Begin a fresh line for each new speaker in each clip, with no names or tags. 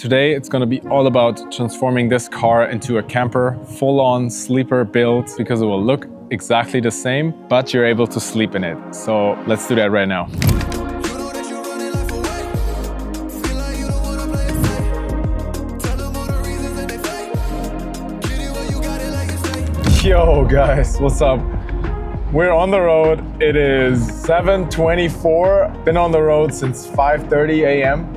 Today it's gonna be all about transforming this car into a camper, full-on sleeper build, because it will look exactly the same, but you're able to sleep in it. So let's do that right now. Yo guys, what's up? We're on the road. It is 7:24. Been on the road since 5:30 a.m.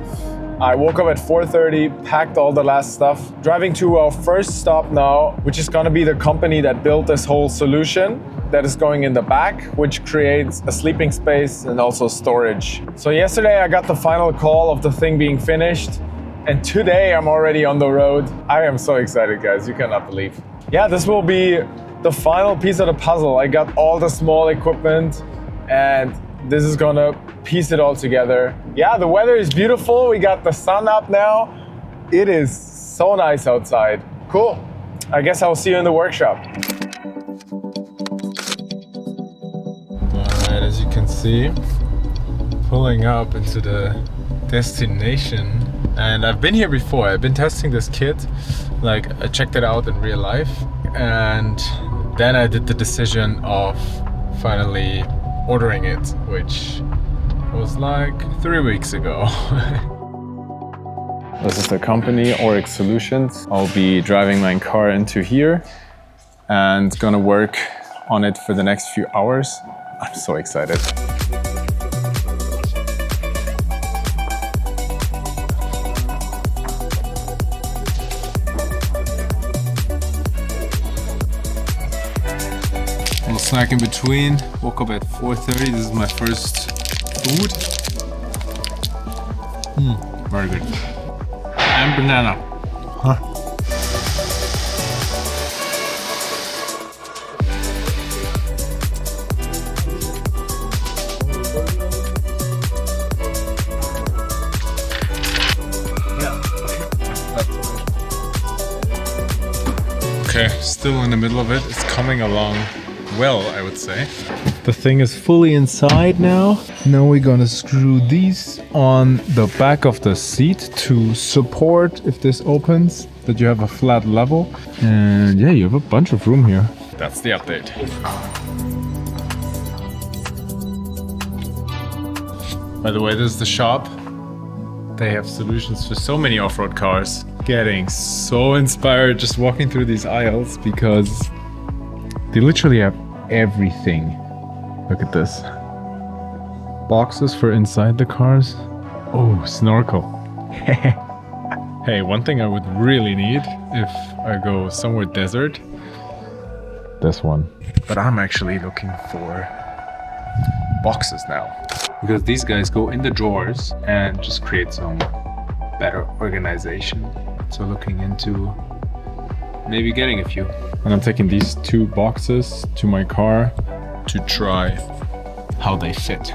I woke up at 4:30, packed all the last stuff. Driving to our first stop now, which is gonna be the company that built this whole solution that is going in the back, which creates a sleeping space and also storage. So yesterday I got the final call of the thing being finished, and today I'm already on the road. I am so excited, guys, you cannot believe. Yeah, this will be the final piece of the puzzle. I got all the small equipment and this is gonna piece it all together. Yeah, the weather is beautiful. We got the sun up now. It is so nice outside. Cool. I guess I'll see you in the workshop. All right, as you can see, pulling up into the destination. And I've been here before. I've been testing this kit. Like, I checked it out in real life. And then I did the decision of finally ordering it, which was like 3 weeks ago. This is the company, Oryx Solutions. I'll be driving my car into here and gonna work on it for the next few hours. I'm so excited. Snack in between. Woke up at 4:30. This is my first food. Very good. And banana. Huh. Okay, still in the middle of it. It's coming along well, I would say. The thing is fully inside now. Now we're gonna screw these on the back of the seat to support, if this opens, that you have a flat level. And yeah, you have a bunch of room here. That's the update. By the way, this is the shop. They have solutions for so many off-road cars. Getting so inspired just walking through these aisles because they literally have everything. Look at this. Boxes for inside the cars. Oh, snorkel. Hey, one thing I would really need if I go somewhere desert. This one. But I'm actually looking for boxes now. Because these guys go in the drawers and just create some better organization. So looking into maybe getting a few. And I'm taking these 2 boxes to my car to try how they fit.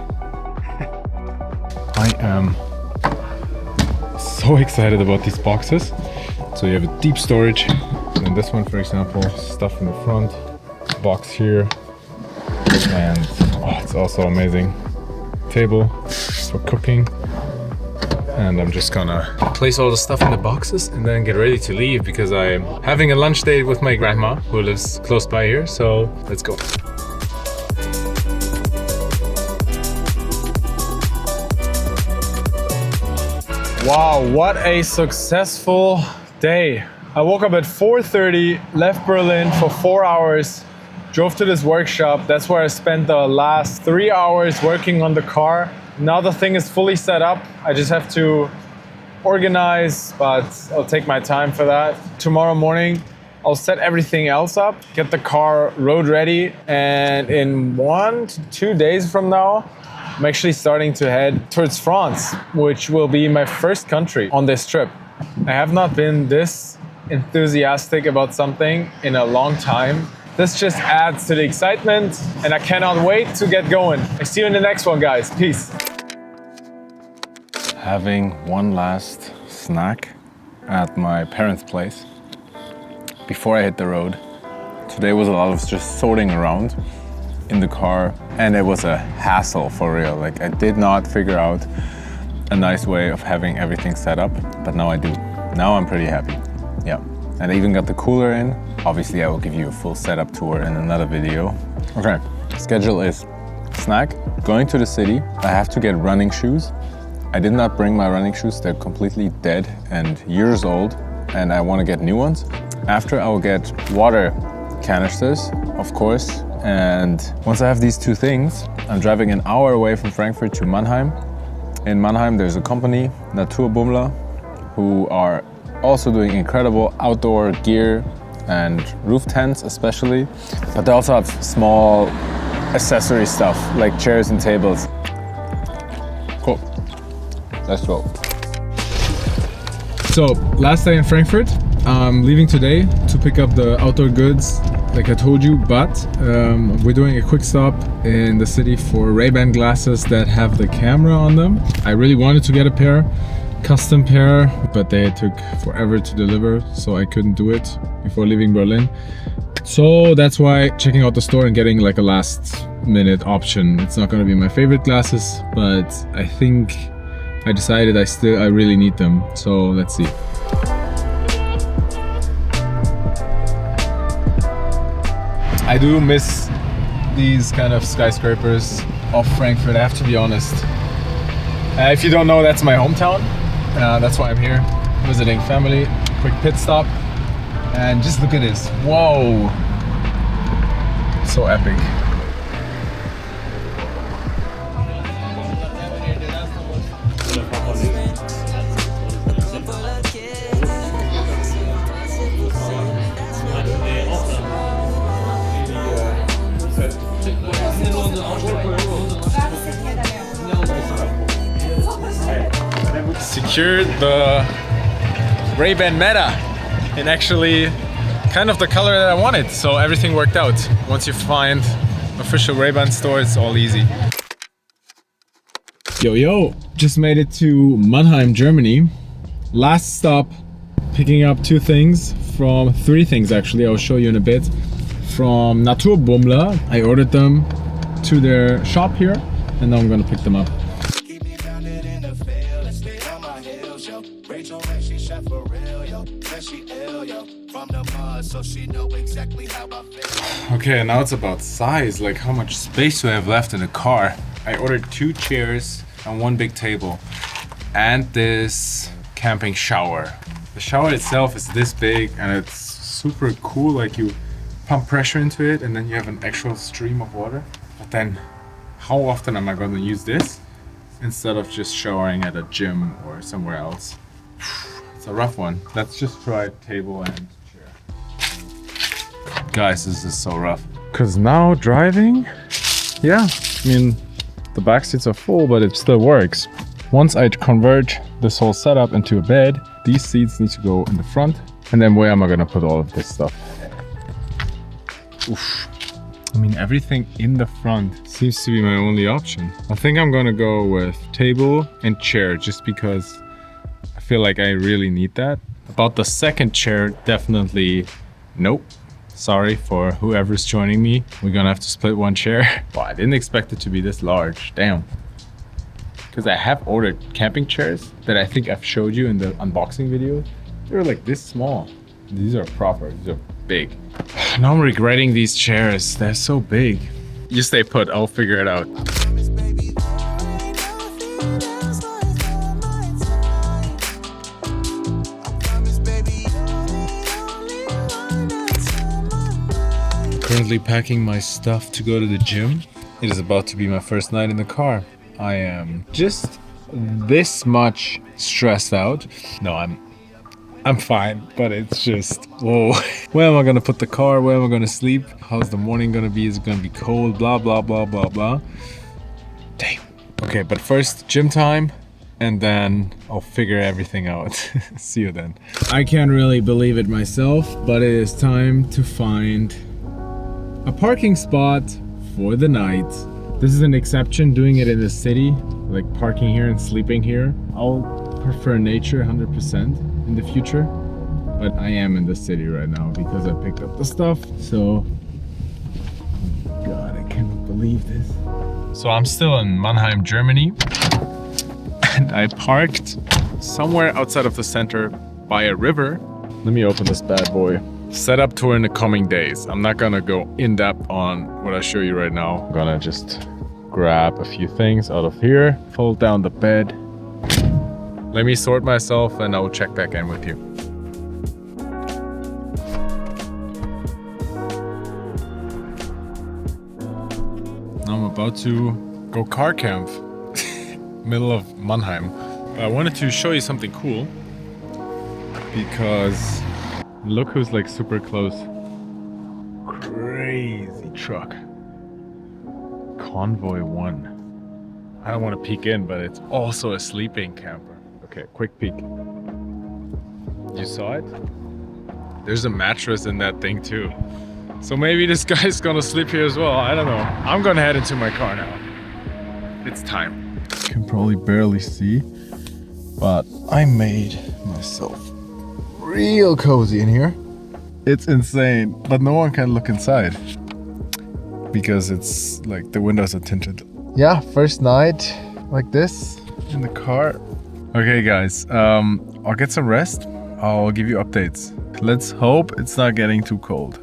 I am so excited about these boxes. So you have a deep storage. And this one, for example, stuff in the front, box here. And oh, it's also amazing. Table for cooking. And I'm just gonna place all the stuff in the boxes and then get ready to leave because I'm having a lunch date with my grandma who lives close by here. So let's go. Wow, what a successful day. I woke up at 4:30, left Berlin for 4 hours, drove to this workshop. That's where I spent the last 3 hours working on the car. Now the thing is fully set up. I just have to organize, but I'll take my time for that. Tomorrow morning, I'll set everything else up, get the car road ready, and in 1 to 2 days from now, I'm actually starting to head towards France, which will be my first country on this trip. I have not been this enthusiastic about something in a long time. This just adds to the excitement, and I cannot wait to get going. I see you in the next one, guys. Peace. Having one last snack at my parents' place before I hit the road. Today was a lot of just sorting around in the car, and it was a hassle for real. Like, I did not figure out a nice way of having everything set up, but now I do.
now I'm pretty happy. Yeah, and I even got the cooler in. Obviously, I will give you a full setup tour in another video. Okay, schedule is snack, going to the city. I have to get running shoes. I did not bring my running shoes. They're completely dead and years old, and I want to get new ones. After, I will get water canisters, of course. And once I have these two things, I'm driving an hour away from Frankfurt to Mannheim. In Mannheim, there's a company, Naturbummler, who are also doing incredible outdoor gear and roof tents especially. But they also have small accessory stuff like chairs and tables. Cool. Let's go.
So, last day in Frankfurt. I'm leaving today to pick up the outdoor goods, like I told you, but we're doing a quick stop in the city for Ray-Ban glasses that have the camera on them. I really wanted to get a pair, custom pair, but they took forever to deliver, so I couldn't do it before leaving Berlin. So that's why checking out the store and getting like a last minute option. It's not gonna be my favorite glasses, but I think I decided I really need them. So let's see. I do miss these kind of skyscrapers of Frankfurt, I have to be honest. If you don't know, that's my hometown. That's why I'm here, visiting family. Quick pit stop. And just look at this. Whoa! So epic. Secured the Ray-Ban Meta in actually kind of the color that I wanted, so everything worked out. Once you find official Ray-Ban store, it's all easy. Yo, just made it to Mannheim, Germany. Last stop, picking up three things actually, I'll show you in a bit. From Naturbummler, I ordered them to their shop here, and now I'm gonna pick them up. Okay, now it's about size, like how much space do I have left in the car. I ordered 2 chairs and 1 big table and this camping shower. The shower itself is this big and it's super cool, like you pump pressure into it and then you have an actual stream of water. But then how often am I going to use this instead of just showering at a gym or somewhere else? It's a rough one. Let's just try table and chair. Guys, this is so rough. Cause now driving, yeah, I mean, the back seats are full, but it still works. Once I convert this whole setup into a bed, these seats need to go in the front. And then where am I gonna put all of this stuff? Oof. I mean, everything in the front seems to be my only option. I think I'm gonna go with table and chair just because I feel like I really need that. About the second chair, definitely nope. Sorry for whoever's joining me. We're gonna have to split one chair. Wow, I didn't expect it to be this large, damn. Because I have ordered camping chairs that I think I've showed you in the unboxing video. They're like this small. These are proper, these are big. Now I'm regretting these chairs, they're so big. You stay put, I'll figure it out. Currently packing my stuff to go to the gym. It is about to be my first night in the car. I am just this much stressed out. No, I'm fine, but it's just, whoa. Where am I gonna put the car? Where am I gonna sleep? How's the morning gonna be? Is it gonna be cold? Blah, blah, blah, blah, blah. Damn. Okay, but first gym time, and then I'll figure everything out. See you then. I can't really believe it myself, but it is time to find a parking spot for the night. This is an exception, doing it in the city, like parking here and sleeping here. I'll prefer nature 100% in the future, but I am in the city right now because I picked up the stuff. So, God, I cannot believe this. So I'm still in Mannheim, Germany, and I parked somewhere outside of the center by a river. Let me open this bad boy. Setup tour in the coming days. I'm not gonna go in depth on what I show you right now. I'm gonna just grab a few things out of here, fold down the bed. Let me sort myself and I will check back in with you. Now I'm about to go car camp. Middle of Mannheim. I wanted to show you something cool because look who's like super close. Crazy truck. Convoy 1. I don't want to peek in, but it's also a sleeping camper. Okay, quick peek. You saw it? There's a mattress in that thing too. So maybe this guy's gonna sleep here as well. I don't know. I'm gonna head into my car now. It's time. You can probably barely see, but I made myself real cozy in here. It's insane, but no one can look inside because it's like the windows are tinted. Yeah, first night like this in the car. Okay guys, I'll get some rest. I'll give you updates. Let's hope it's not getting too cold.